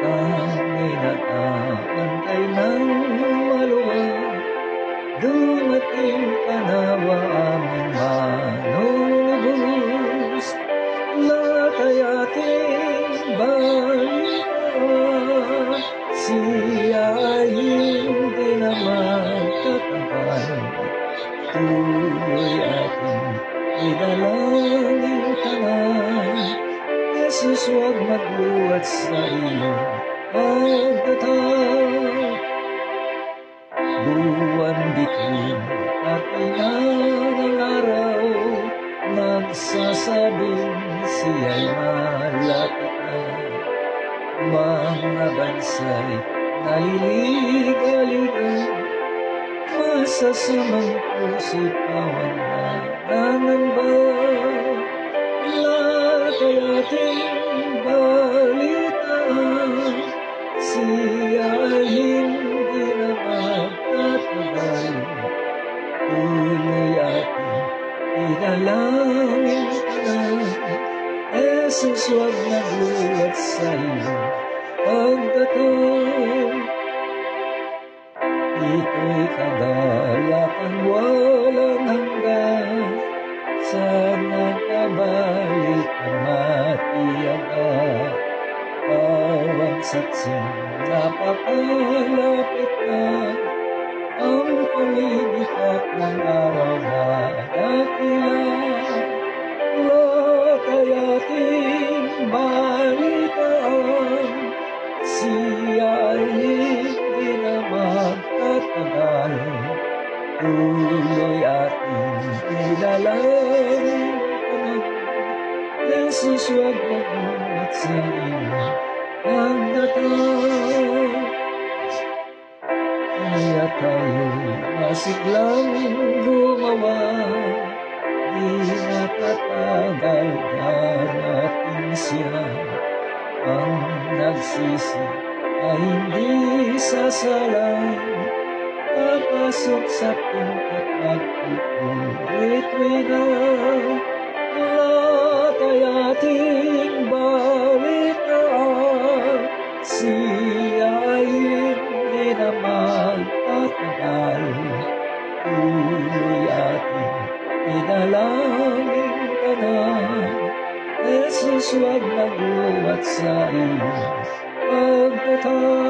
Kami nag-aantay ng maluwag, dumating ka nawa aming manunubos. Lahat ay ating balita, siya ay hindi na magtatagal. Tuloy ating idalangin ka na, Jesus, huwag magluwat sa iyong pagtatag. Buwan bituin at inang araw, nagsasabing siya'y malapit na. Mga bansa'y naliligaligay, masasamang puso'y pawang nanganamba. Lahat ay ating balitaan, siya ay hindi na magtatagal. Tuloy ating idalangin ka na, Jesus, huwag nagluwat sa iyong pagdatag. Ito'y kagalakan walang hanggan, sana kabalik ang matiyaga. Bawang saksing napakalapit na, ang pamimikat ng araw na dakila. Lahat ay ating balitaan, siya ay hindi na magtatagal. Tuloy ating idalangin ka na, Jesus, huwag magluwat sa iyong pagdatag. Kaya tayo'y masiglang gumawa, di nakatagal darating siya. Ang nagsisi ay hindi sasalang, papasok sa pinkat magtutuloy na. Lahat ay ating balitaan, siya ay hindi na magtatagal. Tuloy ating idalangin ka na, Jesus, huwag magluwat sa iyong pagtatag.